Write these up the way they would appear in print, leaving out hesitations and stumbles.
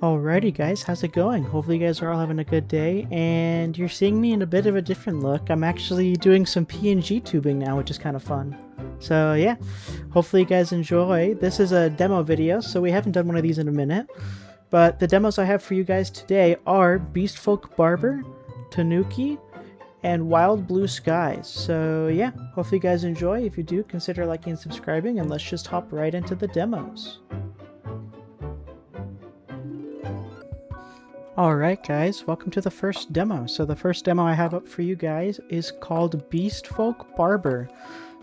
Alrighty guys, how's it going? Hopefully you guys are all having a good day, and you're seeing me in a bit of a different look. I'm actually doing some PNG tubing now, which is kind of fun. So yeah, hopefully you guys enjoy. This is a demo video, so we haven't done one of these in a minute. But the demos I have for you guys today are Beastfolk Barber, Tanuki, and Wild Blue Skies. So yeah, hopefully you guys enjoy. If you do, consider liking and subscribing, and let's just hop right into the demos. Alright guys, welcome to the first demo. So the first demo I have up for you guys is called Beastfolk Barber.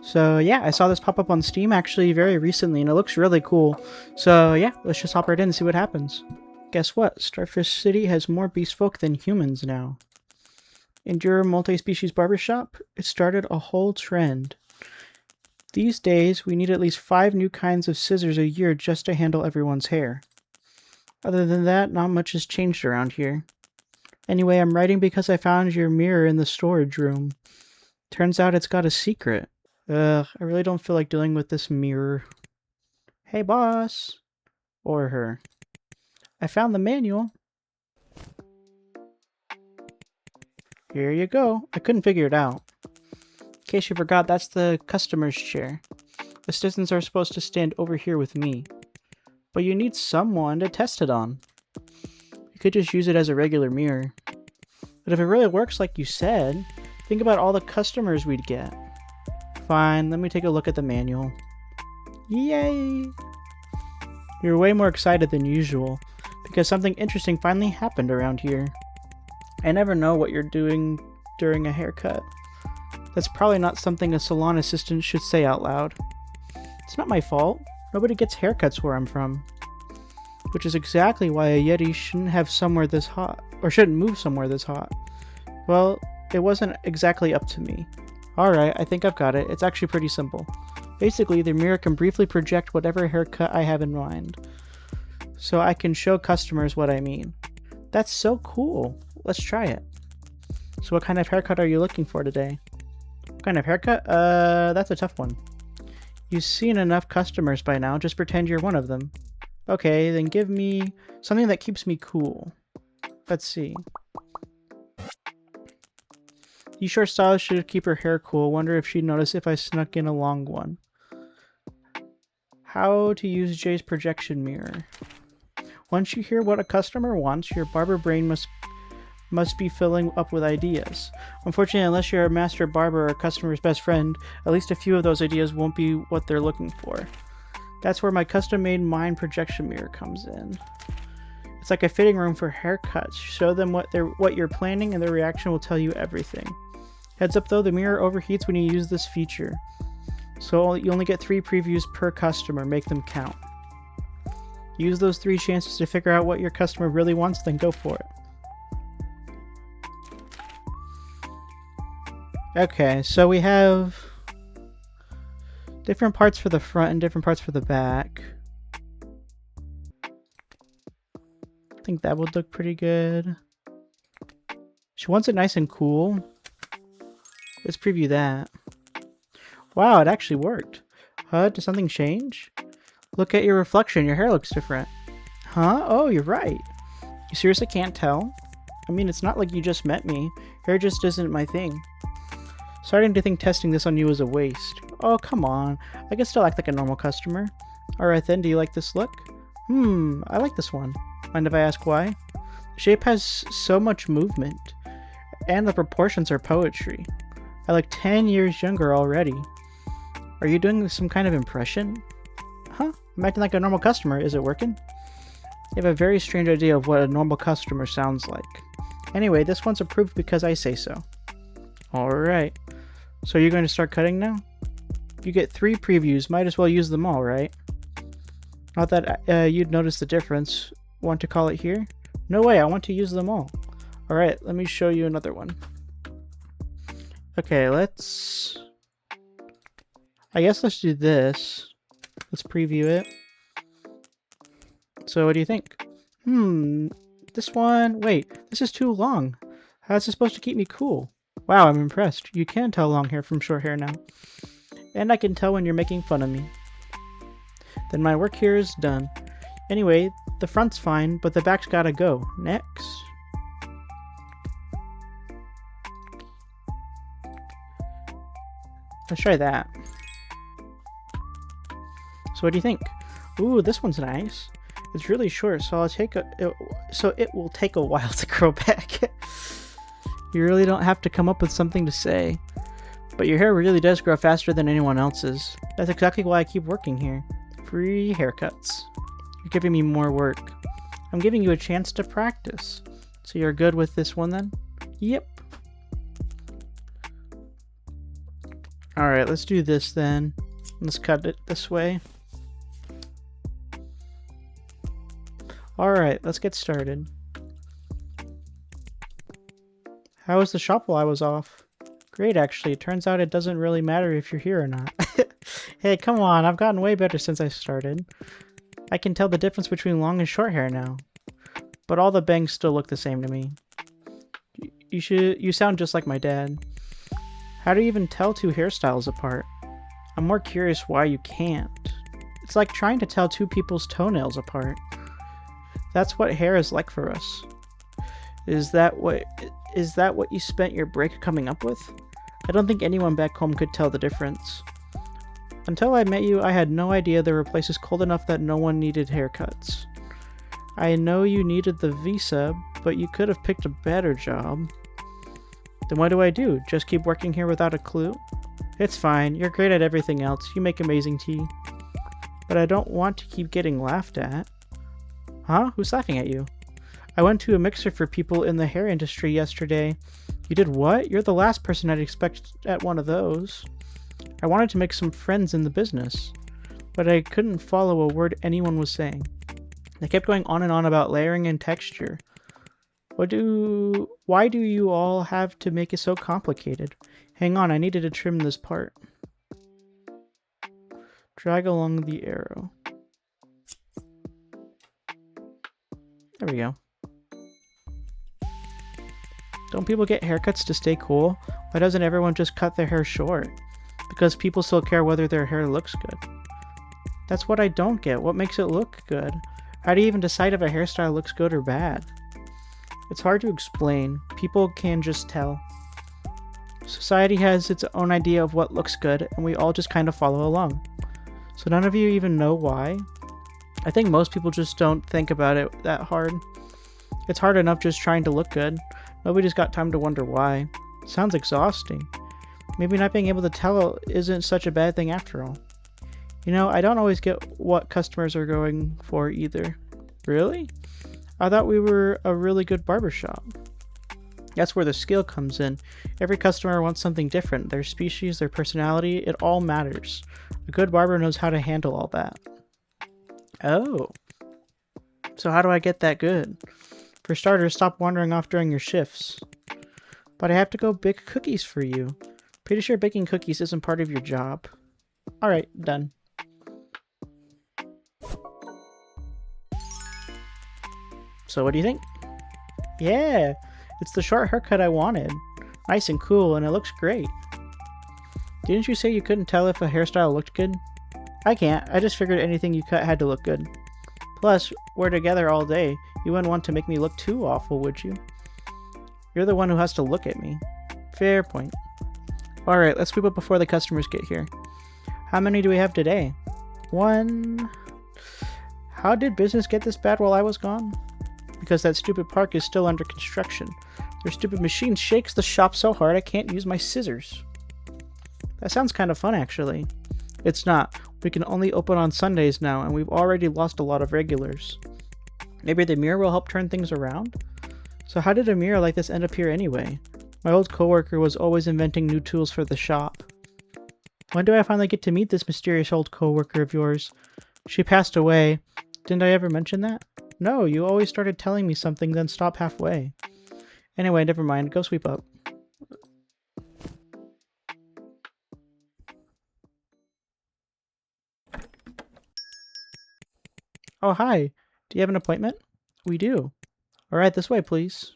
So yeah, I saw this pop up on Steam actually very recently and it looks really cool. So yeah, let's just hop right in and see what happens. Guess what? Starfish City has more beastfolk than humans now. Endure multi-species barbershop? It started a whole trend. These days, we need at least 5 new kinds of scissors a year just to handle everyone's hair. Other than that, not much has changed around here. Anyway, I'm writing because I found your mirror in the storage room. Turns out it's got a secret. Ugh, I really don't feel like dealing with this mirror. Hey, boss. Or her. I found the manual. Here you go. I couldn't figure it out. In case you forgot, that's the customer's chair. Assistants are supposed to stand over here with me. But you need someone to test it on. You could just use it as a regular mirror. But if it really works like you said, think about all the customers we'd get. Fine, let me take a look at the manual. Yay! You're way more excited than usual, because something interesting finally happened around here. I never know what you're doing during a haircut. That's probably not something a salon assistant should say out loud. It's not my fault. Nobody gets haircuts where I'm from. Which is exactly why a Yeti shouldn't have somewhere this hot, or shouldn't move somewhere this hot. Well, it wasn't exactly up to me. Alright, I think I've got it. It's actually pretty simple. Basically, the mirror can briefly project whatever haircut I have in mind. So I can show customers what I mean. That's so cool. Let's try it. So what kind of haircut are you looking for today? What kind of haircut? That's a tough one. You've seen enough customers by now, just pretend you're one of them. Okay, then give me something that keeps me cool. Let's see. You sure stylist should keep her hair cool. Wonder if she'd notice if I snuck in a long one. How to use Jay's projection mirror. Once you hear what a customer wants, your barber brain must be filling up with ideas. Unfortunately, unless you're a master barber or a customer's best friend, at least a few of those ideas won't be what they're looking for. That's where my custom-made mind projection mirror comes in. It's like a fitting room for haircuts. Show them what you're planning and their reaction will tell you everything. Heads up though, the mirror overheats when you use this feature. So you only get 3 previews per customer. Make them count. Use those 3 chances to figure out what your customer really wants, then go for it. Okay, so we have different parts for the front and different parts for the back. I think that would look pretty good. She wants it nice and cool. Let's preview that. Wow, it actually worked. Huh? Did something change? Look at your reflection. Your hair looks different. Huh? Oh, you're right. You seriously can't tell? I mean, it's not like you just met me. Hair just isn't my thing. Starting to think testing this on you is a waste. Oh, come on. I can still act like a normal customer. Alright then, do you like this look? I like this one. Mind if I ask why? The shape has so much movement. And the proportions are poetry. I look 10 years younger already. Are you doing some kind of impression? Huh? I'm acting like a normal customer. Is it working? You have a very strange idea of what a normal customer sounds like. Anyway, this one's approved because I say so. Alright. So you're going to start cutting now? You get 3 previews. Might as well use them all, right? Not that you'd notice the difference. Want to call it here? No way, I want to use them all. Alright, let me show you another one. Okay, I guess let's do this. Let's preview it. So what do you think? This one... Wait, this is too long. How's this supposed to keep me cool? Wow, I'm impressed. You can tell long hair from short hair now. And I can tell when you're making fun of me. Then my work here is done. Anyway, The front's fine, but the back's gotta go. Next. Let's try that. So what do you think? Ooh, this one's nice. It's really short, so it will take a while to grow back. You really don't have to come up with something to say. But your hair really does grow faster than anyone else's. That's exactly why I keep working here. Free haircuts. You're giving me more work. I'm giving you a chance to practice. So you're good with this one then? Yep. Alright, let's do this then. Let's cut it this way. Alright, let's get started. How was the shop while I was off? Great, actually. It turns out it doesn't really matter if you're here or not. Hey, come on. I've gotten way better since I started. I can tell the difference between long and short hair now. But all the bangs still look the same to me. You sound just like my dad. How do you even tell two hairstyles apart? I'm more curious why you can't. It's like trying to tell two people's toenails apart. That's what hair is like for us. Is that what you spent your break coming up with? I don't think anyone back home could tell the difference. Until I met you, I had no idea there were places cold enough that no one needed haircuts. I know you needed the visa, but you could have picked a better job. Then what do I do? Just keep working here without a clue? It's fine. You're great at everything else. You make amazing tea. But I don't want to keep getting laughed at. Huh? Who's laughing at you? I went to a mixer for people in the hair industry yesterday. You did what? You're the last person I'd expect at one of those. I wanted to make some friends in the business, but I couldn't follow a word anyone was saying. They kept going on and on about layering and texture. Why do you all have to make it so complicated? Hang on, I needed to trim this part. Drag along the arrow. There we go. Don't people get haircuts to stay cool? Why doesn't everyone just cut their hair short? Because people still care whether their hair looks good. That's what I don't get. What makes it look good? How do you even decide if a hairstyle looks good or bad? It's hard to explain. People can just tell. Society has its own idea of what looks good, and we all just kind of follow along. So none of you even know why? I think most people just don't think about it that hard. It's hard enough just trying to look good. Nobody's got time to wonder why. Sounds exhausting. Maybe not being able to tell isn't such a bad thing after all. You know, I don't always get what customers are going for either. Really? I thought we were a really good barbershop. That's where the skill comes in. Every customer wants something different. Their species, their personality, it all matters. A good barber knows how to handle all that. Oh. So how do I get that good? For starters, stop wandering off during your shifts. But I have to go bake cookies for you. Pretty sure baking cookies isn't part of your job. Alright, done. So what do you think? Yeah, it's the short haircut I wanted. Nice and cool, and it looks great. Didn't you say you couldn't tell if a hairstyle looked good? I can't. I just figured anything you cut had to look good. Plus, we're together all day. You wouldn't want to make me look too awful, would you? You're the one who has to look at me. Fair point. Alright, let's sweep up before the customers get here. How many do we have today? 1. How did business get this bad while I was gone? Because that stupid park is still under construction. Their stupid machine shakes the shop so hard I can't use my scissors. That sounds kind of fun, actually. It's not. We can only open on Sundays now, and we've already lost a lot of regulars. Maybe the mirror will help turn things around? So how did a mirror like this end up here anyway? My old coworker was always inventing new tools for the shop. When do I finally get to meet this mysterious old coworker of yours? She passed away. Didn't I ever mention that? No, you always started telling me something, then stop halfway. Anyway, never mind. Go sweep up. Oh, hi. Do you have an appointment? We do. Alright, this way, please.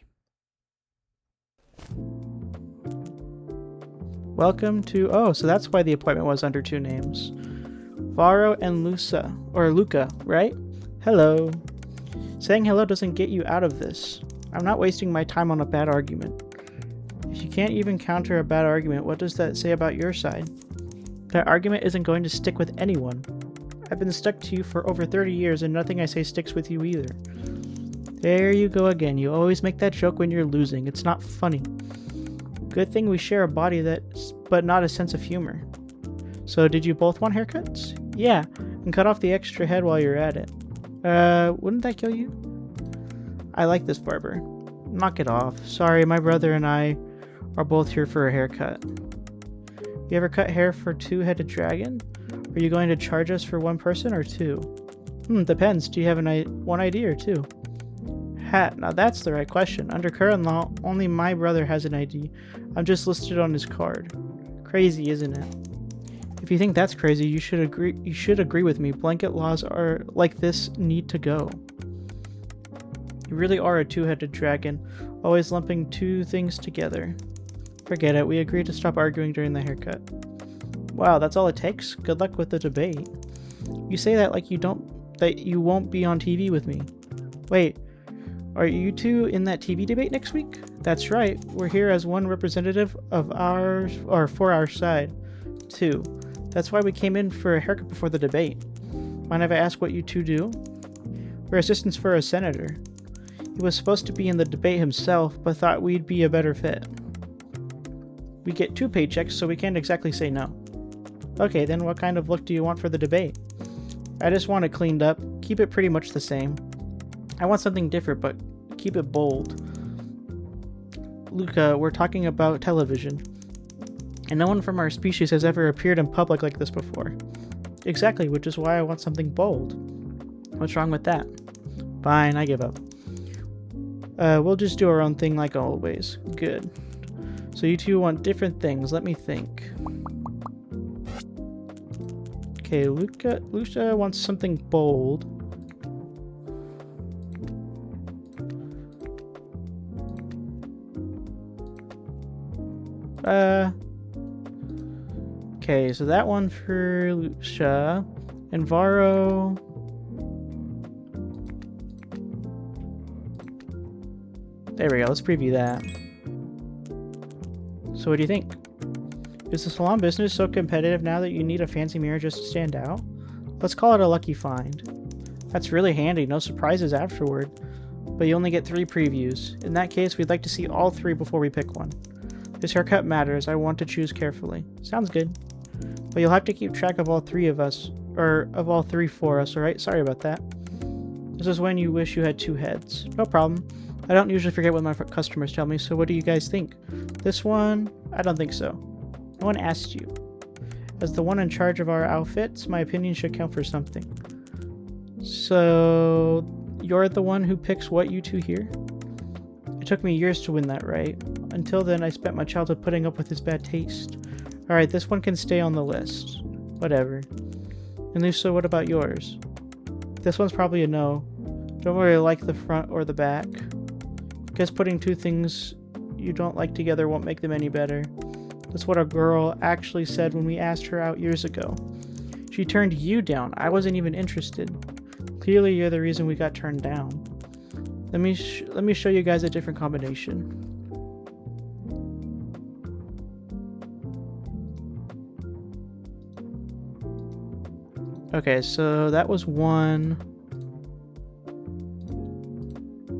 Welcome to... Oh, so that's why the appointment was under 2 names. Varo and Luca, right? Hello. Saying hello doesn't get you out of this. I'm not wasting my time on a bad argument. If you can't even counter a bad argument, what does that say about your side? That argument isn't going to stick with anyone. I've been stuck to you for over 30 years and nothing I say sticks with you either. There you go again. You always make that joke when you're losing. It's not funny. Good thing we share a body but not a sense of humor. So did you both want haircuts? Yeah, and cut off the extra head while you're at it. Wouldn't that kill you? I like this barber. Knock it off. Sorry, my brother and I are both here for a haircut. You ever cut hair for two-headed dragon? Are you going to charge us for one person or two? Depends. Do you have one ID or two? Hat. Now that's the right question. Under current law, only my brother has an ID. I'm just listed on his card. Crazy, isn't it? If you think that's crazy, you should agree with me. Blanket laws are like this need to go. You really are a two-headed dragon, always lumping two things together. Forget it. We agreed to stop arguing during the haircut. Wow, that's all it takes? Good luck with the debate. You say that like you won't be on TV with me. Wait, are you two in that TV debate next week? That's right. We're here as one representative of for our side. Two. That's why we came in for a haircut before the debate. Mind if I ask what you two do? We're assistants for a senator. He was supposed to be in the debate himself, but thought we'd be a better fit. We get 2 paychecks, so we can't exactly say no. Okay, then what kind of look do you want for the debate? I just want it cleaned up. Keep it pretty much the same. I want something different, but keep it bold. Luca, we're talking about television. And no one from our species has ever appeared in public like this before. Exactly, which is why I want something bold. What's wrong with that? Fine, I give up. We'll just do our own thing like always. Good. So you two want different things. Let me think. Okay, Lucia wants something bold. Okay, so that one for Lucia. And Varro. There we go, let's preview that. So what do you think? Is the salon business so competitive now that you need a fancy mirror just to stand out? Let's call it a lucky find. That's really handy, no surprises afterward. But you only get 3 previews. In that case, we'd like to see all 3 before we pick one. This haircut matters, I want to choose carefully. Sounds good. But you'll have to keep track of all 3 of us, or of all 3 for us, alright? Sorry about that. This is when you wish you had 2 heads. No problem. I don't usually forget what my customers tell me, so what do you guys think? This one? I don't think so. No one asked you. As the one in charge of our outfits, my opinion should count for something. So, you're the one who picks what you two hear? It took me years to win that right. Until then, I spent my childhood putting up with his bad taste. Alright, this one can stay on the list. Whatever. And Lisa, what about yours? This one's probably a no. Don't really like the front or the back. Guess putting 2 things you don't like together won't make them any better. That's what a girl actually said when we asked her out years ago. She turned you down. I wasn't even interested. Clearly you're the reason we got turned down. Let me show you guys a different combination. Okay, so that was one.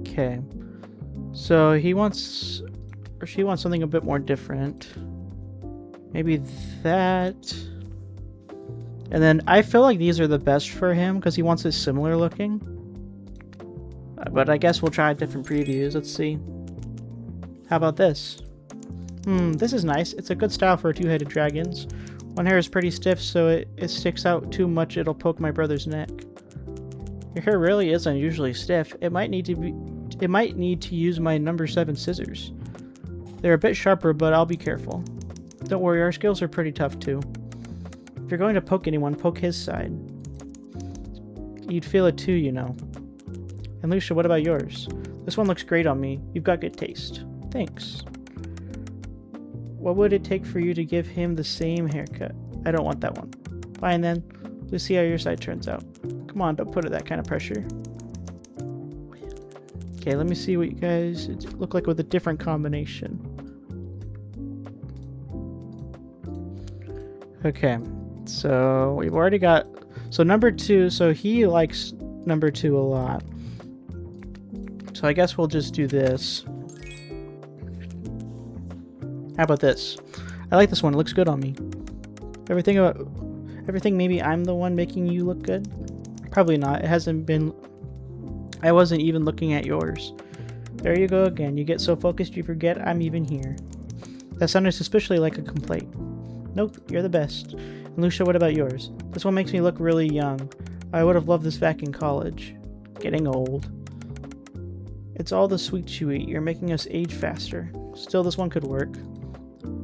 Okay. So he wants, or she wants something a bit more different. Maybe that. And then I feel like these are the best for him because he wants it similar looking. But I guess we'll try different previews. Let's see. How about this? This is nice. It's a good style for 2-headed dragons. One hair is pretty stiff, so it sticks out too much, it'll poke my brother's neck. Your hair really is unusually stiff. It might need to use my number 7 scissors. They're a bit sharper, but I'll be careful. Don't worry, our skills are pretty tough too. If you're going to poke anyone, poke his side. You'd feel it too, you know. And Lucia, what about yours? This one looks great on me. You've got good taste. Thanks. What would it take for you to give him the same haircut? I don't want that one. Fine then. Let's see how your side turns out. Come on, don't put it that kind of pressure. Okay, let me see what you guys look like with a different combination. Okay, so we've already got... So number 2, so he likes number 2 a lot. So I guess we'll just do this. How about this? I like this one. It looks good on me. Everything maybe I'm the one making you look good? Probably not. It hasn't been... I wasn't even looking at yours. There you go again. You get so focused you forget I'm even here. That sounded suspiciously like a complaint. Nope, you're the best. And Lucia, what about yours? This one makes me look really young. I would have loved this back in college. Getting old. It's all the sweets you eat. You're making us age faster. Still, this one could work.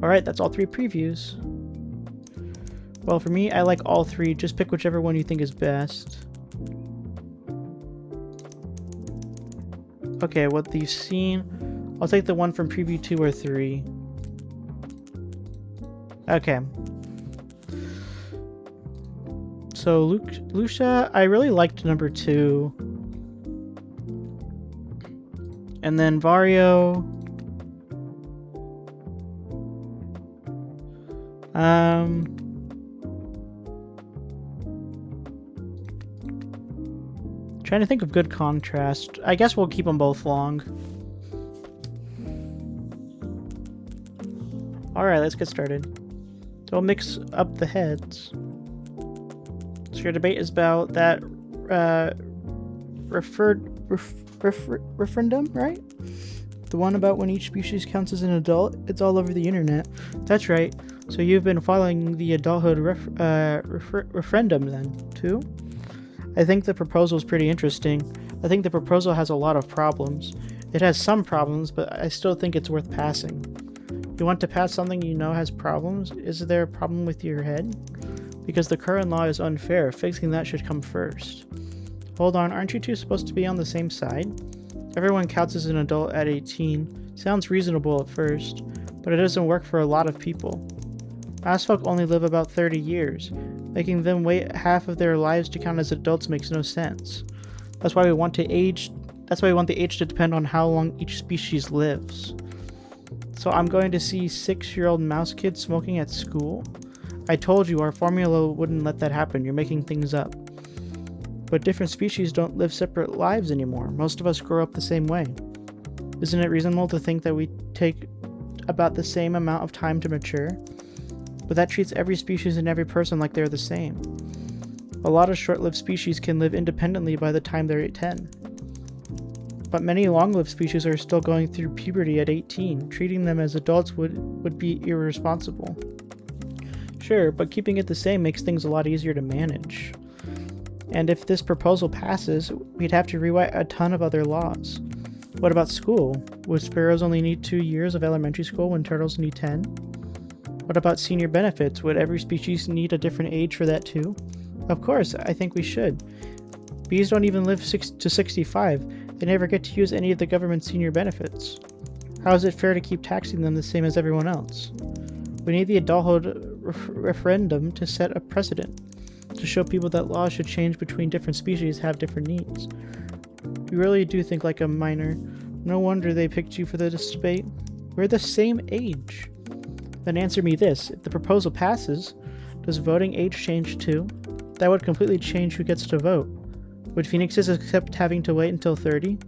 Alright, that's all 3 previews. Well, for me, I like all 3. Just pick whichever one you think is best. Okay, what you've seen... I'll take the one from preview 2 or 3. Okay. So, Lucia, I really liked number 2. And then Vario... Trying to think of good contrast. I guess we'll keep them both long. Alright, let's get started. Don't mix up the heads. So your debate is about that referendum, right? The one about when each species counts as an adult. It's all over the internet. That's right. So you've been following the adulthood referendum then, too? I think the proposal is pretty interesting. I think the proposal has a lot of problems. It has some problems, but I still think it's worth passing. You want to pass something you know has problems? Is there a problem with your head? Because the current law is unfair. Fixing that should come first. Hold on, aren't you two supposed to be on the same side? Everyone counts as an adult at 18. Sounds reasonable at first, but it doesn't work for a lot of people. Mass folk only live about 30 years. Making them wait half of their lives to count as adults makes no sense. That's why we want the age to depend on how long each species lives. So I'm going to see 6-year-old mouse kids smoking at school? I told you our formula wouldn't let that happen. You're making things up. But different species don't live separate lives anymore. Most of us grow up the same way. Isn't it reasonable to think that we take about the same amount of time to mature? But that treats every species and every person like they're the same. A lot of short-lived species can live independently by the time they're 10. But many long-lived species are still going through puberty at 18. Treating them as adults would be irresponsible. Sure, but keeping it the same makes things a lot easier to manage. And if this proposal passes, we'd have to rewrite a ton of other laws. What about school? Would sparrows only need 2 years of elementary school when turtles need 10? What about senior benefits? Would every species need a different age for that too? Of course, I think we should. Bees don't even live to 65. They never get to use any of the government's senior benefits. How is it fair to keep taxing them the same as everyone else? We need the adulthood referendum to set a precedent, to show people that laws should change between different species have different needs. You really do think like a minor. No wonder they picked you for this debate. We're the same age. Then answer me this. If the proposal passes, does voting age change too? That would completely change who gets to vote. Would phoenixes accept having to wait until 30?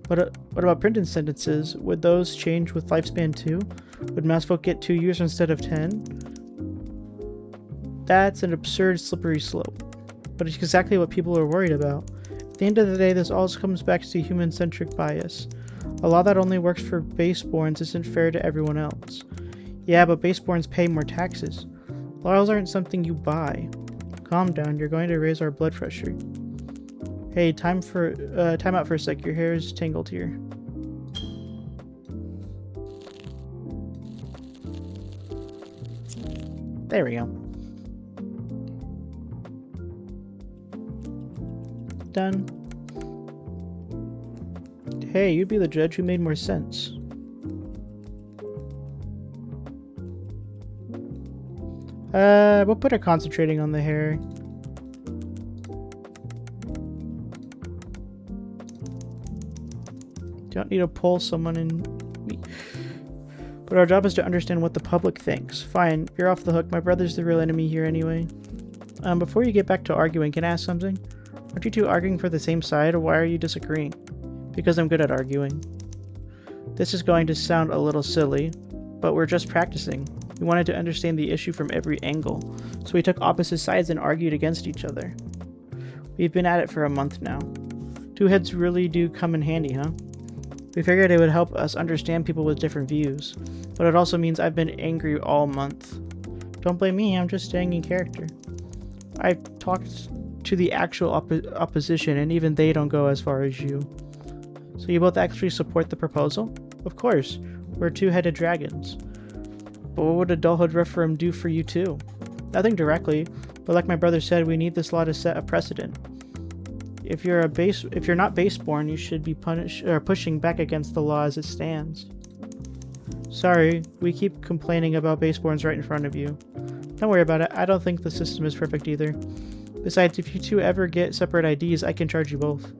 What about printed sentences? Would those change with lifespan too? Would mouse folk get 2 years instead of 10? That's an absurd slippery slope. But it's exactly what people are worried about. At the end of the day, this all comes back to human-centric bias. A law that only works for baseborns isn't fair to everyone else. Yeah, but baseborns pay more taxes. Laws aren't something you buy. Calm down, you're going to raise our blood pressure. Hey, time out for a sec. Your hair is tangled here. There we go. Done. Hey, you'd be the judge who made more sense. We'll put her concentrating on the hair. don't need to pull someone in. But our job is to understand what the public thinks. Fine, you're off the hook. My brother's the real enemy here anyway. Before you get back to arguing, can I ask something? Aren't you two arguing for the same side, or why are you disagreeing? Because I'm good at arguing. This is going to sound a little silly, but we're just practicing. We wanted to understand the issue from every angle, so we took opposite sides and argued against each other. We've been at it for a month now. Two heads really do come in handy, huh? We figured it would help us understand people with different views, but it also means I've been angry all month. Don't blame me, I'm just staying in character. I've talked to the actual opposition, and even they don't go as far as you. So you both actually support the proposal? Of course, we're two-headed dragons. But what would adulthood referendum do for you too? Nothing directly, but like my brother said, we need this law to set a precedent. If you're not baseborn, you should be pushing back against the law as it stands. Sorry, we keep complaining about baseborns right in front of you. Don't worry about it, I don't think the system is perfect either. Besides, if you two ever get separate IDs, I can charge you both.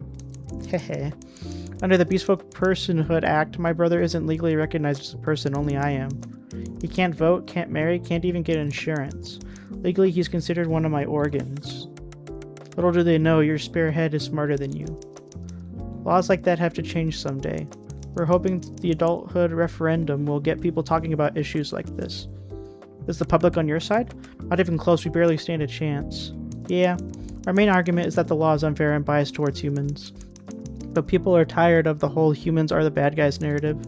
Hehe. Under the Bespoke Personhood Act, my brother isn't legally recognized as a person, only I am. He can't vote, can't marry, can't even get insurance. Legally, he's considered one of my organs. Little do they know, your spare head is smarter than you. Laws like that have to change someday. We're hoping the adulthood referendum will get people talking about issues like this. Is the public on your side? Not even close, we barely stand a chance. Yeah, our main argument is that the law is unfair and biased towards humans. But people are tired of the whole humans are the bad guys narrative.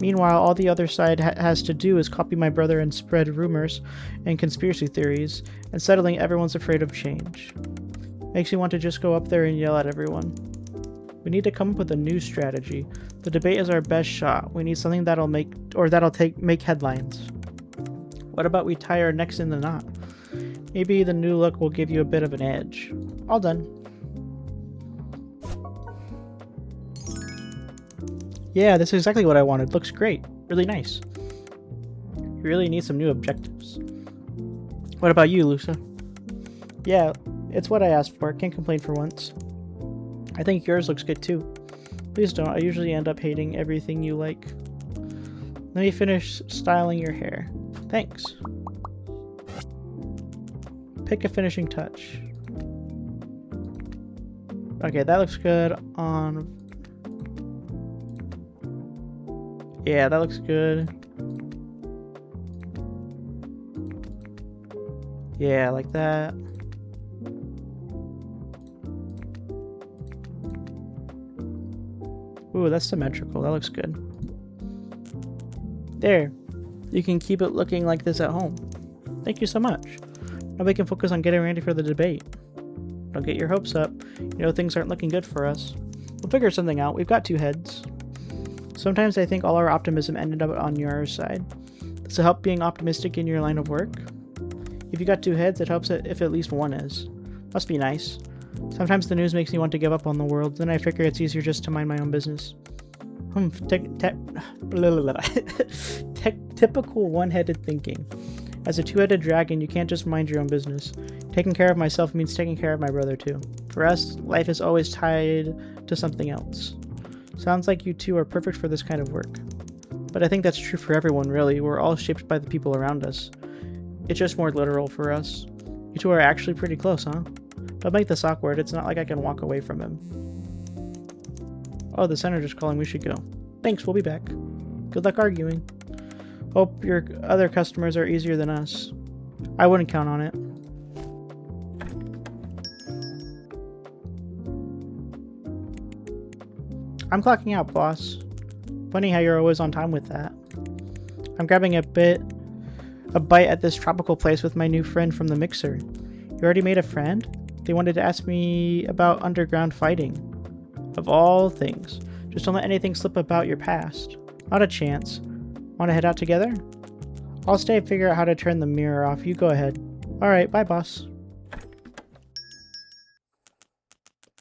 Meanwhile, all the other side has to do is copy my brother and spread rumors and conspiracy theories, and suddenly everyone's afraid of change. Makes you want to just go up there and yell at everyone. We need to come up with a new strategy. The debate is our best shot. We need something that'll make headlines. What about we tie our necks in the knot? Maybe the new look will give you a bit of an edge. All done. Yeah, that's exactly what I wanted. Looks great. Really nice. You really need some new objectives. What about you, Lusa? Yeah, it's what I asked for. Can't complain for once. I think yours looks good too. Please don't. I usually end up hating everything you like. Let me finish styling your hair. Thanks. Pick a finishing touch. Okay, that looks good on... Yeah, that looks good. Yeah, like that. Ooh, that's symmetrical. That looks good. There. You can keep it looking like this at home. Thank you so much. Now we can focus on getting ready for the debate. Don't get your hopes up. You know things aren't looking good for us. We'll figure something out. We've got two heads. Sometimes I think all our optimism ended up on your side. Does it help being optimistic in your line of work? If you got two heads, it helps if at least one is. Must be nice. Sometimes the news makes me want to give up on the world, then I figure it's easier just to mind my own business. Typical one-headed thinking. As a two-headed dragon, you can't just mind your own business. Taking care of myself means taking care of my brother too. For us, life is always tied to something else. Sounds like you two are perfect for this kind of work. But I think that's true for everyone, really. We're all shaped by the people around us. It's just more literal for us. You two are actually pretty close, huh? Don't make this awkward. It's not like I can walk away from him. Oh, the senator's calling. We should go. Thanks, we'll be back. Good luck arguing. Hope your other customers are easier than us. I wouldn't count on it. I'm clocking out, boss. Funny how you're always on time with that. I'm grabbing a bite at this tropical place with my new friend from the mixer. You already made a friend? They wanted to ask me about underground fighting. Of all things. Just don't let anything slip about your past. Not a chance. Want to head out together? I'll stay and figure out how to turn the mirror off. You go ahead. Alright, bye boss.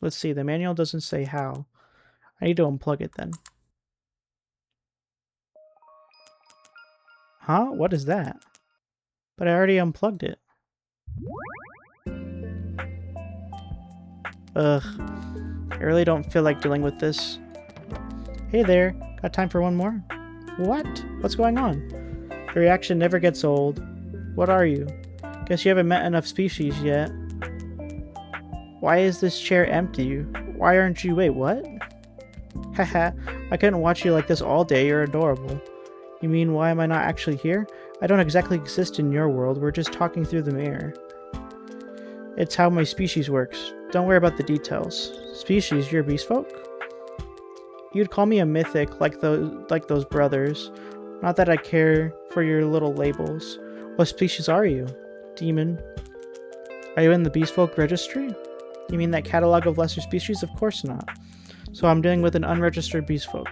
Let's see, the manual doesn't say how. I need to unplug it then. Huh? What is that? But I already unplugged it. Ugh. I really don't feel like dealing with this. Hey there, got time for one more? What? What's going on? The reaction never gets old. What are you? Guess you haven't met enough species yet. Why is this chair empty? Why aren't you— wait, what? Haha, I couldn't watch you like this all day, you're adorable. You mean, why am I not actually here? I don't exactly exist in your world, we're just talking through the mirror. It's how my species works. Don't worry about the details. Species, you're beast folk? You'd call me a mythic, like those brothers. Not that I care for your little labels. What species are you? Demon. Are you in the beast folk registry? You mean that catalog of lesser species? Of course not. So I'm dealing with an unregistered beast folk.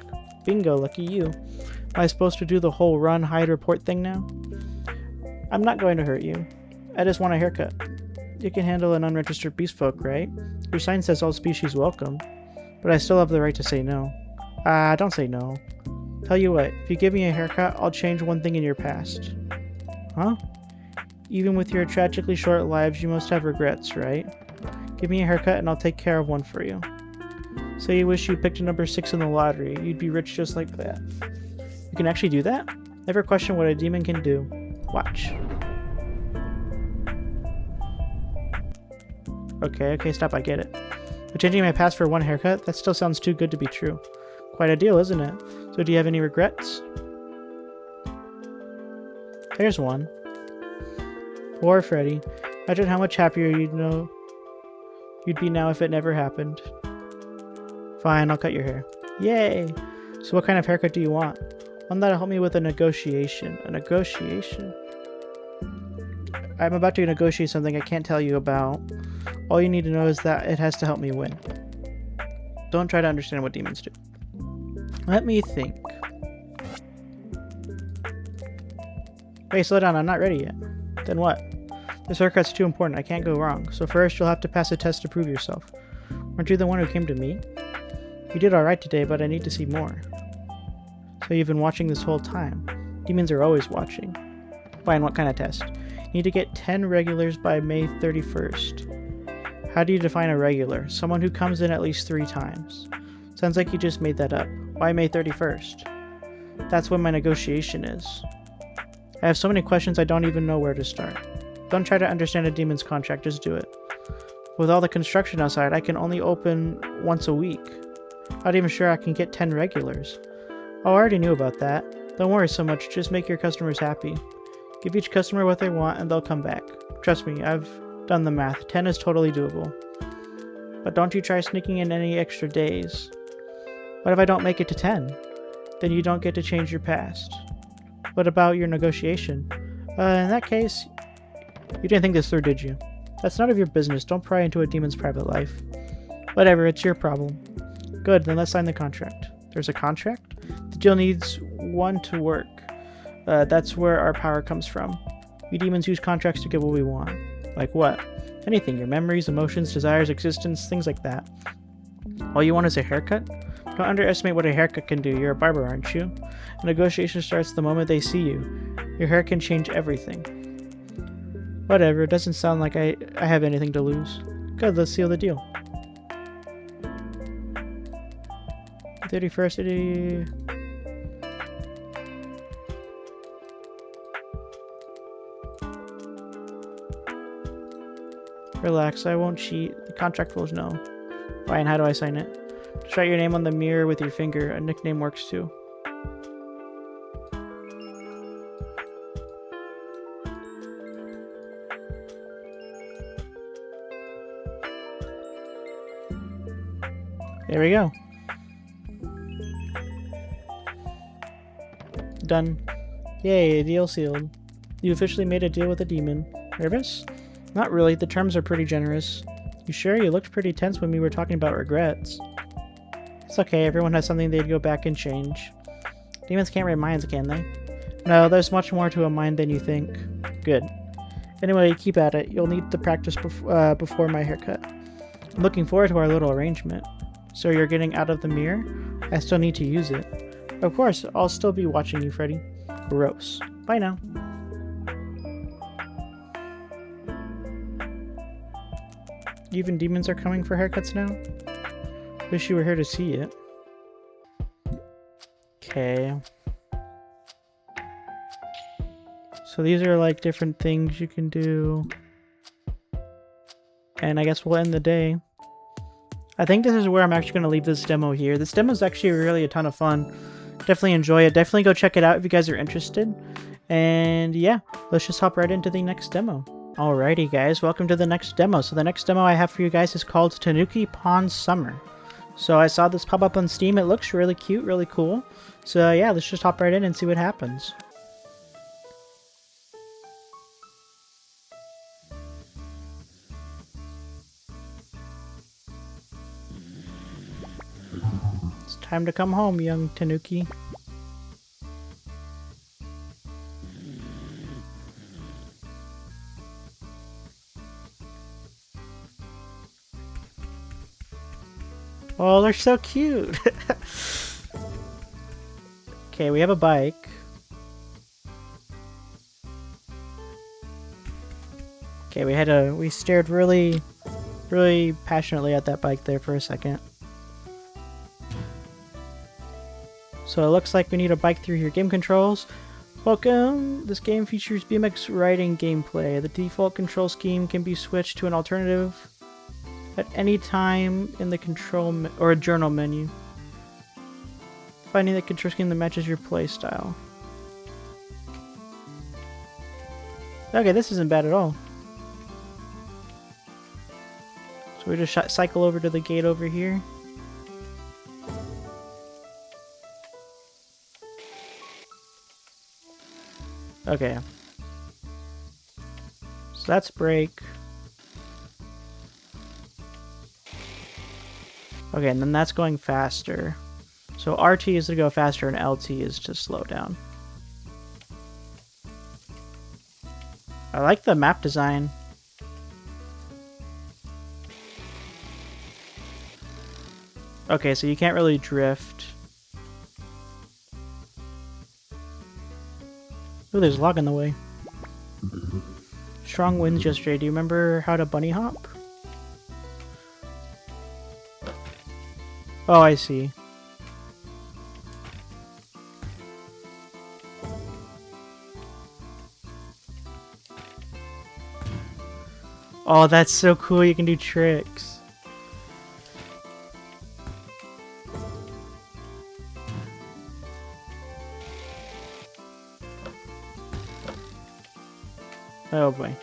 Bingo, lucky you. Am I supposed to do the whole run, hide, report thing now? I'm not going to hurt you. I just want a haircut. You can handle an unregistered beast folk, right? Your sign says all species welcome. But I still have the right to say no. Don't say no. Tell you what, if you give me a haircut, I'll change one thing in your past. Huh? Even with your tragically short lives, you must have regrets, right? Give me a haircut and I'll take care of one for you. Say you wish you picked a number 6 in the lottery. You'd be rich just like that. You can actually do that? Never question what a demon can do. Watch. Okay, stop, I get it. But changing my past for one haircut? That still sounds too good to be true. Quite a deal, isn't it? So do you have any regrets? There's one. Poor Freddy. Imagine how much happier you'd be now if it never happened. Fine, I'll cut your hair. Yay! So what kind of haircut do you want? One that'll help me with a negotiation. A negotiation? I'm about to negotiate something I can't tell you about. All you need to know is that it has to help me win. Don't try to understand what demons do. Let me think. Hey, slow down, I'm not ready yet. Then what? This haircut's too important, I can't go wrong. So first, you'll have to pass a test to prove yourself. Weren't you the one who came to me? You did alright today, but I need to see more. So you've been watching this whole time. Demons are always watching. Fine, what kind of test? You need to get 10 regulars by May 31st. How do you define a regular? Someone who comes in at least 3 times. Sounds like you just made that up. Why May 31st? That's when my negotiation is. I have so many questions I don't even know where to start. Don't try to understand a demon's contract, just do it. With all the construction outside, I can only open once a week. Not even sure I can get 10 regulars. Oh, I already knew about that. Don't worry so much, just make your customers happy. Give each customer what they want and they'll come back. Trust me, I've done the math. 10 is totally doable. But don't you try sneaking in any extra days. What if I don't make it to 10? Then you don't get to change your past. What about your negotiation? In that case, you didn't think this through, did you? That's none of your business. Don't pry into a demon's private life. Whatever, it's your problem. Good, then let's sign the contract. There's a contract? The deal needs one to work. That's where our power comes from. We demons use contracts to get what we want. Like what? Anything, your memories, emotions, desires, existence, things like that. All you want is a haircut? Don't underestimate what a haircut can do. You're a barber, aren't you? A negotiation starts the moment they see you. Your hair can change everything. Whatever, it doesn't sound like I have anything to lose. Good, let's seal the deal. 31st. Relax, I won't cheat. The contract rules know. Fine, how do I sign it? Just write your name on the mirror with your finger. A nickname works too. There we go. Done. Yay, deal sealed. You officially made a deal with a demon. Nervous? Not really, the terms are pretty generous. You sure? You looked pretty tense when we were talking about regrets. It's okay, everyone has something they'd go back and change. Demons can't read minds, can they? No, there's much more to a mind than you think. Good. Anyway, keep at it. You'll need to practice before my haircut. I'm looking forward to our little arrangement. So you're getting out of the mirror? I still need to use it. Of course, I'll still be watching you, Freddy. Gross. Bye now. Even demons are coming for haircuts now? Wish you were here to see it. Okay. So these are like different things you can do. And I guess we'll end the day. I think this is where I'm actually going to leave this demo here. This demo is actually really a ton of fun. Definitely enjoy it. Definitely go check it out if you guys are interested. And yeah, let's just hop right into the next demo. Alrighty guys, welcome to the next demo. So the next demo I have for you guys is called Tanuki Pond Summer. So I saw this pop up on Steam. It looks really cute, really cool. So yeah, let's just hop right in and see what happens. It's time to come home, young Tanuki. Oh, they're so cute. Okay, we have a bike. Okay, we stared really passionately at that bike there for a second. So it looks like we need a bike through here. Game controls. Welcome! This game features BMX riding gameplay. The default control scheme can be switched to an alternative at any time in the control or journal menu. Finding the control scheme that matches your playstyle. Okay, this isn't bad at all. So we just cycle over to the gate over here. Okay. So that's brake. Okay, and then that's going faster. So RT is to go faster and LT is to slow down. I like the map design. Okay, so you can't really drift. Ooh, there's log in the way. Strong winds yesterday. Do you remember how to bunny hop? Oh, I see. Oh, that's so cool. You can do tricks. Oh boy.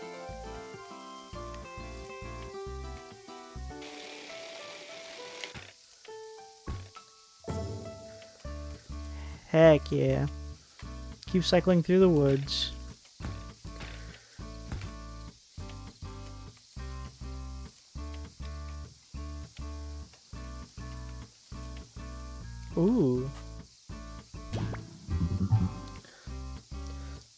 Heck yeah. Keep cycling through the woods. Ooh.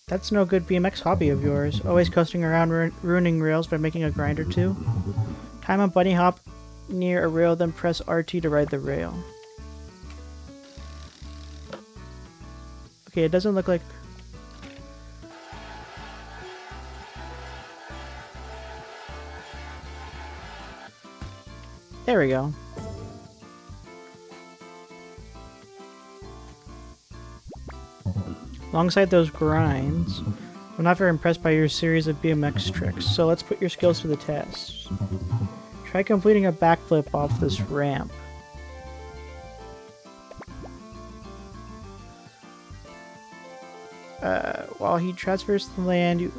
That's no good BMX hobby of yours. Always coasting around ruining rails by making a grind or two. Time a bunny hop near a rail, then press RT to ride the rail. Okay, it doesn't look like... There we go. Alongside those grinds, I'm not very impressed by your series of BMX tricks, so let's put your skills to the test. Try completing a backflip off this ramp. While he transfers the land, you...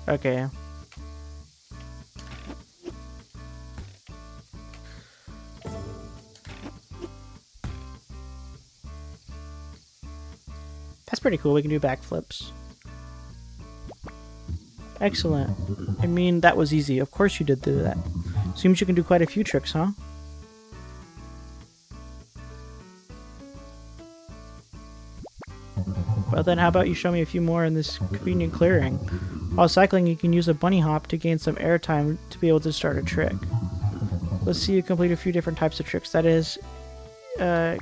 Okay. That's pretty cool. We can do backflips. Excellent. I mean, that was easy. Of course you did do that. Seems you can do quite a few tricks, huh? Well then, how about you show me a few more in this convenient clearing? While cycling, you can use a bunny hop to gain some airtime to be able to start a trick. Let's see you complete a few different types of tricks. That is... okay.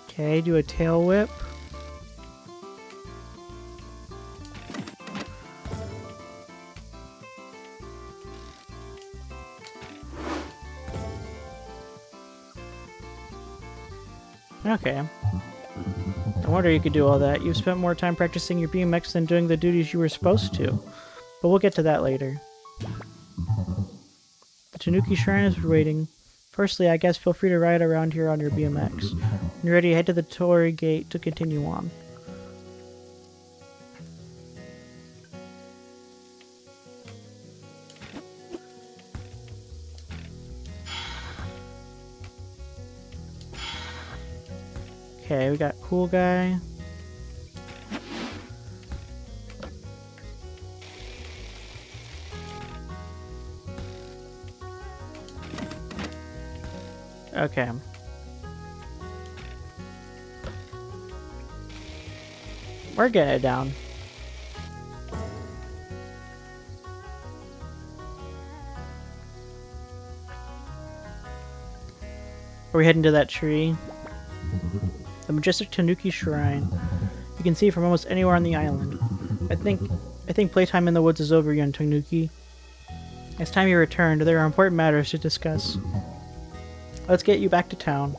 Okay, do a tail whip. Okay. No wonder you could do all that. You've spent more time practicing your BMX than doing the duties you were supposed to. But we'll get to that later. The Tanuki Shrine is waiting. Firstly, I guess feel free to ride around here on your BMX. When you're ready, head to the Torii Gate to continue on. Okay, we got Cool Guy. Okay. We're getting it down. Are we heading to that tree? The majestic Tanuki Shrine. You can see it from almost anywhere on the island. I think playtime in the woods is over, young Tanuki. It's time you returned. There are important matters to discuss. Let's get you back to town.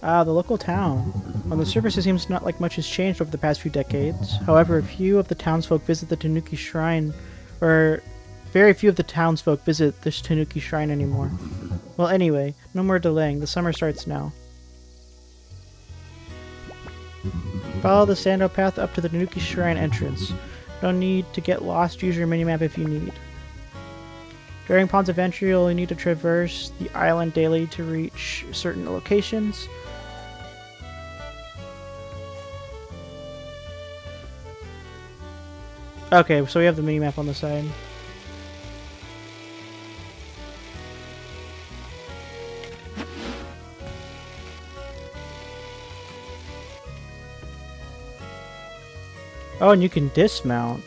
Ah, the local town. On the surface, it seems not like much has changed over the past few decades. However, few of the townsfolk visit the Tanuki Shrine, or very few of the townsfolk visit this Tanuki Shrine anymore. Well, anyway, no more delaying. The summer starts now. Follow the sando path up to the Tanuki Shrine entrance. No need to get lost. Use your minimap if you need. During Pond's adventure, you'll need to traverse the island daily to reach certain locations. Okay, so we have the minimap on the side. Oh, and you can dismount.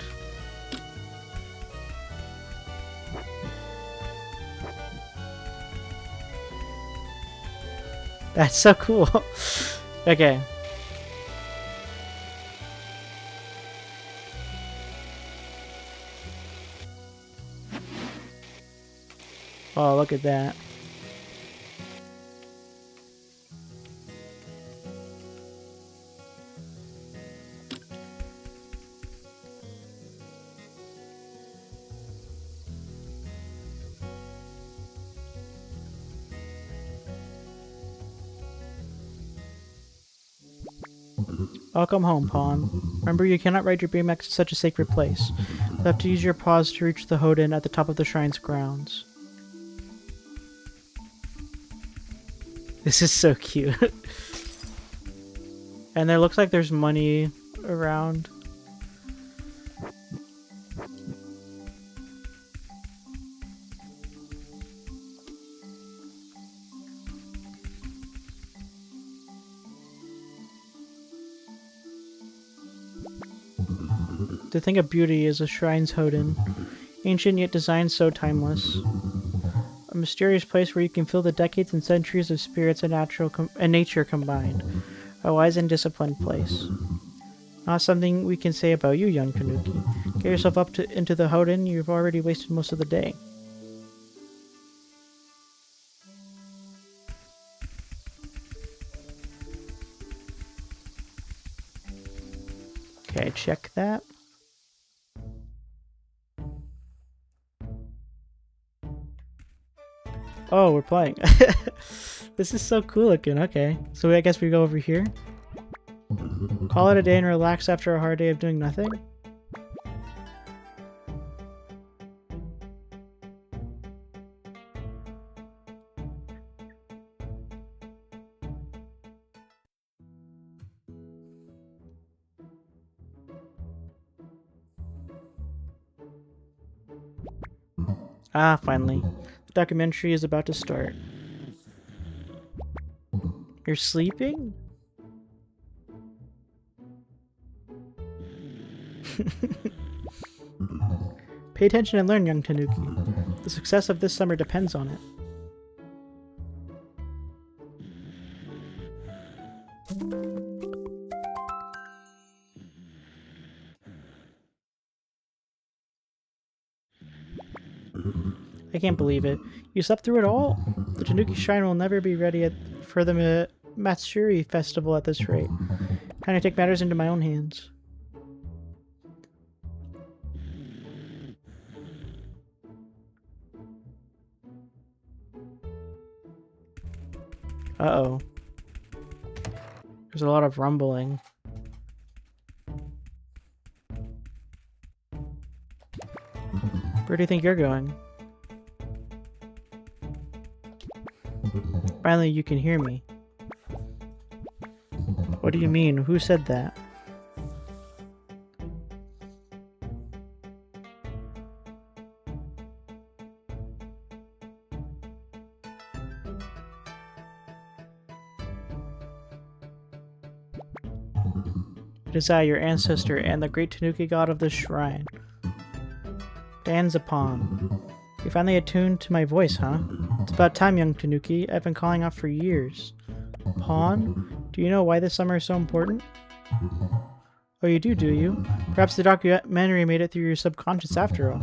That's so cool. Okay. Oh, look at that. Welcome home, Pawn. Remember, you cannot ride your BMX to such a sacred place. You'll have to use your paws to reach the Hoden at the top of the shrine's grounds. This is so cute. And there looks like there's money around. The thing of beauty is a shrine's Hoden. Ancient yet designed so timeless. A mysterious place where you can feel the decades and centuries of spirits and nature combined. A wise and disciplined place. Not something we can say about you, young Tanuki. Get yourself into the Hoden. You've already wasted most of the day. Okay, check that. Oh, we're playing. This is so cool looking. Okay, so I guess we go over here. Call it a day and relax after a hard day of doing nothing. Ah, finally. The documentary is about to start. You're sleeping? Pay attention and learn, young Tanuki. The success of this summer depends on it. I can't believe it. You slept through it all? The Tanuki Shrine will never be ready for the Matsuri festival at this rate. Time to take matters into my own hands. Uh-oh. There's a lot of rumbling. Where do you think you're going? Finally, you can hear me. What do you mean? Who said that? It is I, your ancestor, and the great Tanuki god of this shrine. Danzapon. You finally attuned to my voice, huh? It's about time, young Tanuki. I've been calling out for years. Pawn? Do you know why this summer is so important? Oh, you do you? Perhaps the documentary made it through your subconscious after all.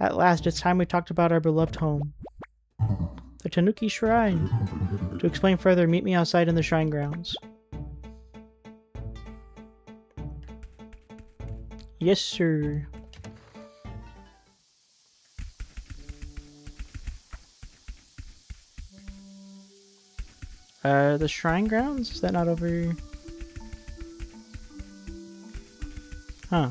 At last, it's time we talked about our beloved home. The Tanuki Shrine. To explain further, meet me outside in the shrine grounds. Yes, sir. The shrine grounds? Is that not over here? Huh.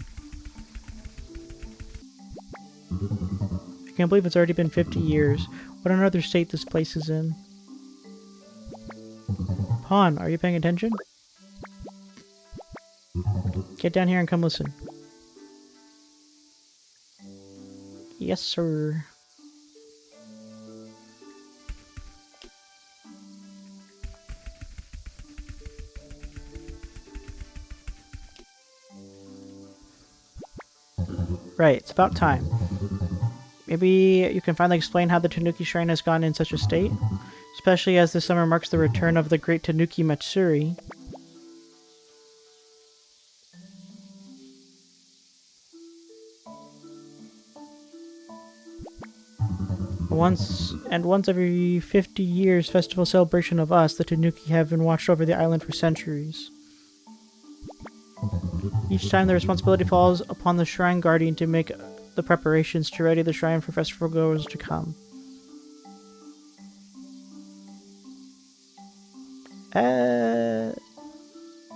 I can't believe it's already been 50 years. What another state this place is in. Pawn, are you paying attention? Get down here and come listen. Yes, sir. Right, it's about time. Maybe you can finally explain how the Tanuki Shrine has gone in such a state? Especially as this summer marks the return of the great Tanuki Matsuri. Once every 50 years festival celebration of us, the Tanuki have been watched over the island for centuries. Each time the responsibility falls upon the shrine guardian to make the preparations to ready the shrine for festival goers to come.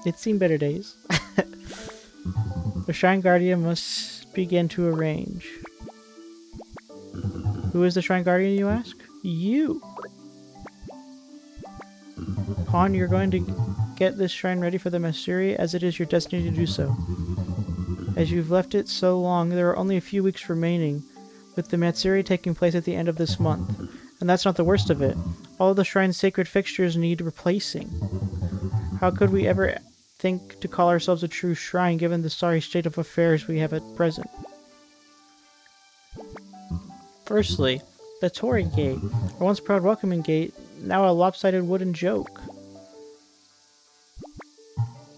It's seen better days. The shrine guardian must begin to arrange. Who is the shrine guardian, you ask? You! Pawn, you're going to get this shrine ready for the Matsuri, as it is your destiny to do so. As you've left it so long, there are only a few weeks remaining, with the Matsuri taking place at the end of this month. And that's not the worst of it. All of the shrine's sacred fixtures need replacing. How could we ever think to call ourselves a true shrine, given the sorry state of affairs we have at present? Firstly, the Torii Gate, our once proud welcoming gate, now a lopsided wooden joke.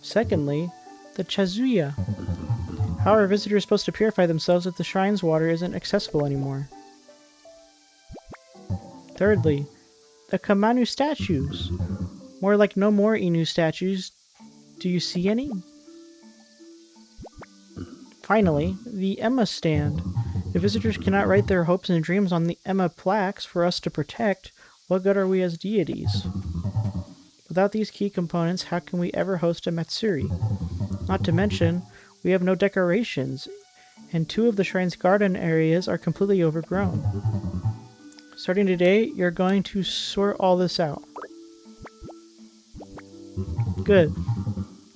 Secondly, the Chazuya. How are visitors supposed to purify themselves if the shrine's water isn't accessible anymore? Thirdly, the Kamanu statues. More like no more Inu statues. Do you see any? Finally, the Emma stand. If visitors cannot write their hopes and dreams on the Emma plaques for us to protect, what good are we as deities? Without these key components, how can we ever host a Matsuri? Not to mention, we have no decorations, and 2 of the shrine's garden areas are completely overgrown. Starting today, you're going to sort all this out. Good.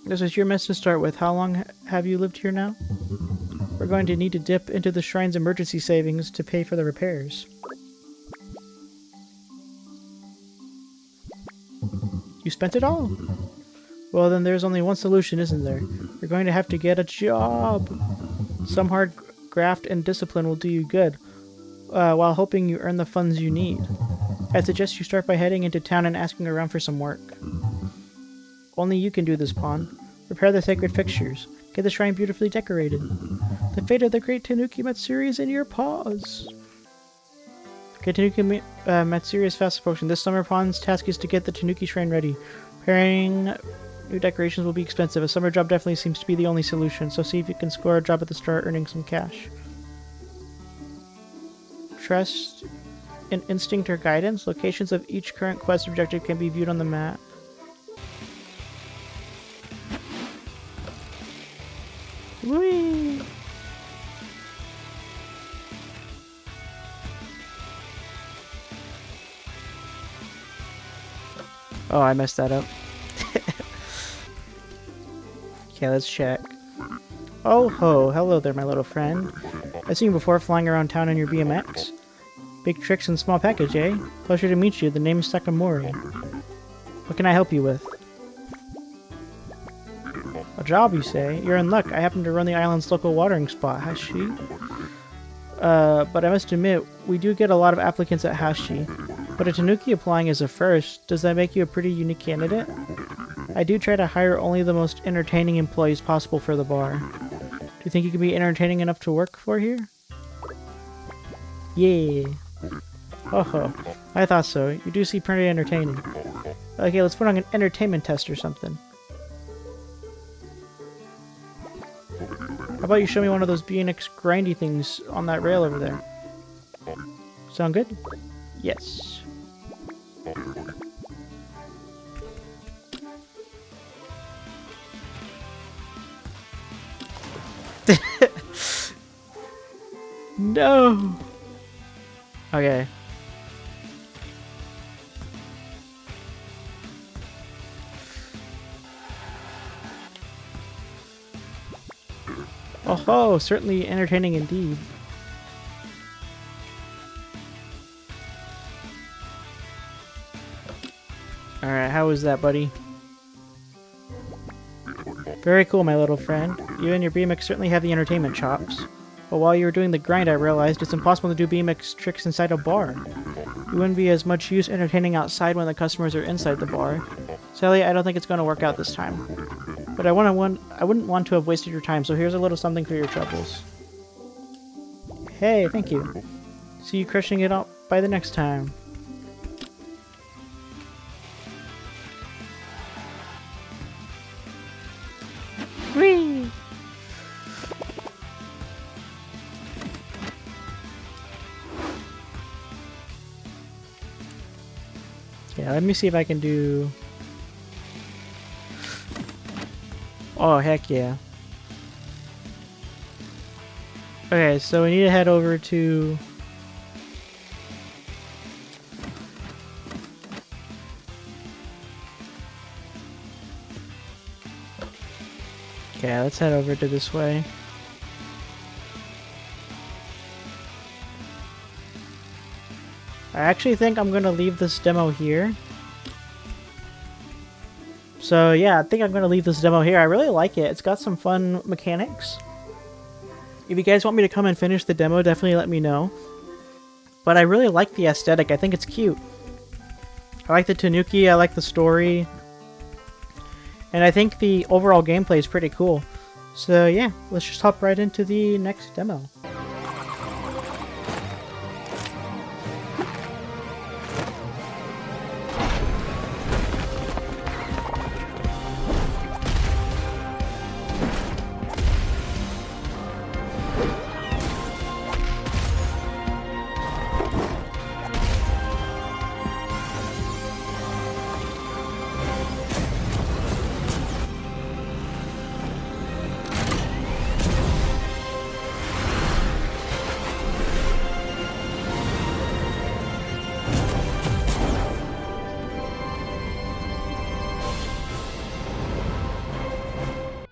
This is your mess to start with. How long have you lived here now? We're going to need to dip into the shrine's emergency savings to pay for the repairs. You spent it all? Well, then there's only one solution, isn't there? You're going to have to get a job. Some hard graft and discipline will do you good, while hoping you earn the funds you need. I suggest you start by heading into town and asking around for some work. Only you can do this, Pawn. Repair the sacred fixtures. Get the shrine beautifully decorated. The fate of the great Tanuki Matsuri is in your paws. Okay, Tanuki Matsuri is fast approaching. This summer Pawn's task is to get the Tanuki Shrine ready. Preparing new decorations will be expensive. A summer job definitely seems to be the only solution, so see if you can score a job at the start earning some cash. Trust in instinct or guidance. Locations of each current quest objective can be viewed on the map. Whee! Oh, I messed that up. Okay, let's check. Oh ho, hello there, my little friend. I've seen you before flying around town on your BMX. Big tricks and small package, eh? Pleasure to meet you. The name's Sakamori. What can I help you with? A job, you say? You're in luck. I happen to run the island's local watering spot, Hashi. But I must admit, we do get a lot of applicants at Hashi. But a Tanuki applying is a first. Does that make you a pretty unique candidate? I do try to hire only the most entertaining employees possible for the bar. Do you think you can be entertaining enough to work for here? Yeah. Oh, I thought so. You do seem pretty entertaining. Okay, let's put on an entertainment test or something. How about you show me one of those BNX grindy things on that rail over there? Sound good? Yes. No! Okay. Oh, certainly entertaining indeed. Alright, how was that, buddy? Very cool, my little friend. You and your BMX certainly have the entertainment chops. But while you were doing the grind, I realized it's impossible to do BMX tricks inside a bar. You wouldn't be as much use entertaining outside when the customers are inside the bar. Sadly, I don't think it's going to work out this time. But I wouldn't want to have wasted your time, so here's a little something for your troubles. Hey, thank you. See you crushing it out by the next time. Whee! Yeah, let me see if I can do... Oh, heck yeah. Okay, so we need to head over to... Okay, let's head over to this way. I actually think I'm gonna leave this demo here. So yeah, I think I'm gonna leave this demo here. I really like it. It's got some fun mechanics. If you guys want me to come and finish the demo, definitely let me know. But I really like the aesthetic. I think it's cute. I like the Tanuki, I like the story. And I think the overall gameplay is pretty cool. So yeah, let's just hop right into the next demo.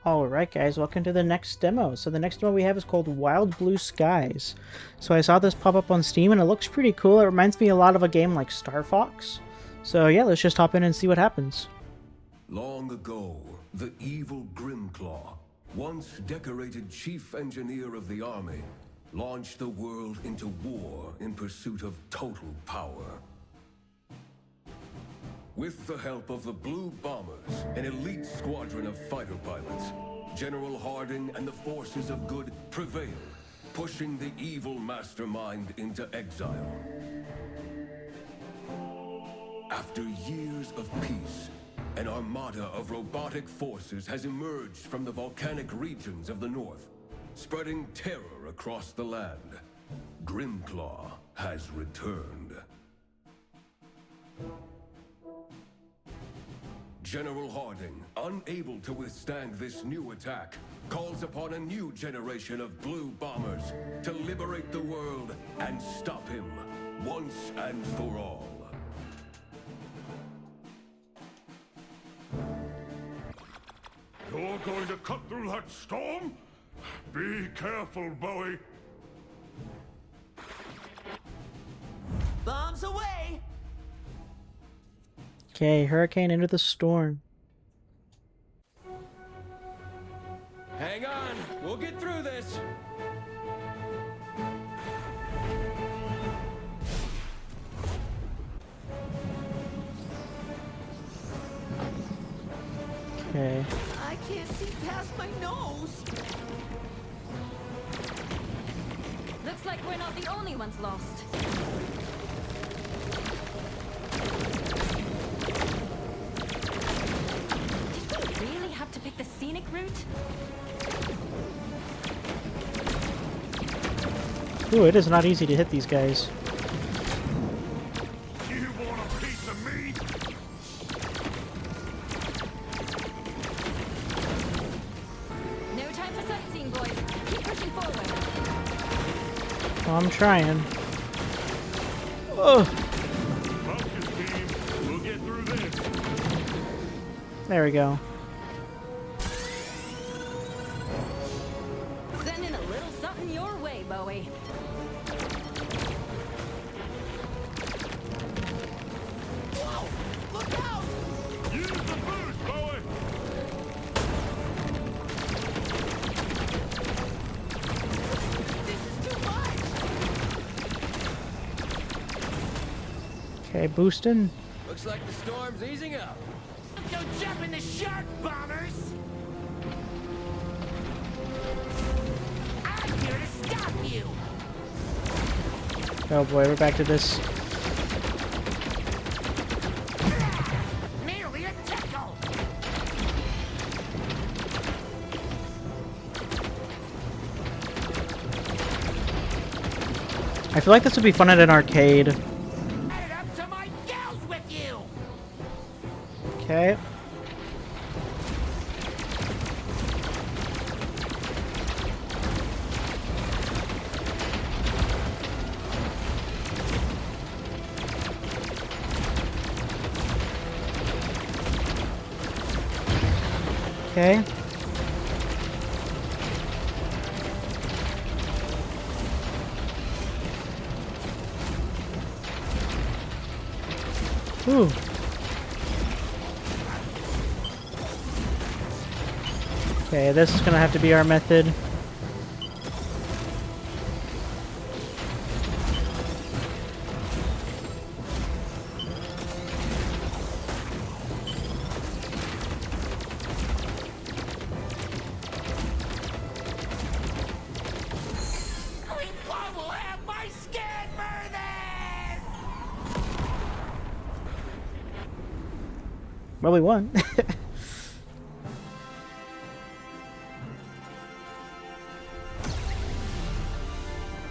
Alright guys, welcome to the next demo. So the next demo we have is called Wild Blue Skies. So I saw this pop up on Steam and it looks pretty cool. It reminds me a lot of a game like Star Fox. So yeah, let's just hop in and see what happens. Long ago, the evil Grimclaw, once decorated chief engineer of the army, launched the world into war in pursuit of total power. With the help of the Blue Bombers, an elite squadron of fighter pilots, General Harding and the forces of good prevailed, pushing the evil mastermind into exile. After years of peace, an armada of robotic forces has emerged from the volcanic regions of the north, spreading terror across the land. Grimclaw has returned. General Harding, unable to withstand this new attack, calls upon a new generation of blue bombers to liberate the world and stop him once and for all. You're going to cut through that storm? Be careful, Bowie. Bombs away! Okay, hurricane into the storm. Hang on, we'll get through this. Okay. I can't see past my nose. Looks like we're not the only ones lost. Did we really have to pick the scenic route? Ooh, it is not easy to hit these guys. You want a piece of me? No time for sightseeing, boys. Keep pushing forward. I'm trying. Ugh. Focus, team. We'll get through this. There we go. Sending a little something your way, Bowie. Whoa! Look out! Use the boost, Bowie. This is too much! Okay, boosting. Looks like the storm's easing up. Go jump in the shark, bombers! I'm here to stop you! Oh boy, we're back to this. Merely a tickle! I feel like this would be fun at an arcade. Add it up to my gals with you! Okay. Okay. Ooh. Okay, this is gonna have to be our method. Grimclaw will have my skin for this! Well, we won.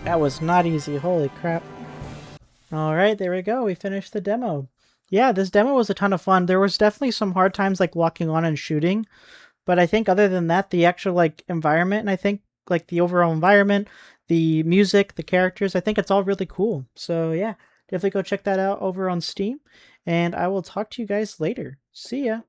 That was not easy. Holy crap. Alright, there we go. We finished the demo. Yeah, this demo was a ton of fun. There was definitely some hard times like locking on and shooting. But I think other than that, the actual like environment, and I think like the overall environment, the music, the characters, I think it's all really cool. So yeah, definitely go check that out over on Steam. And I will talk to you guys later. See ya.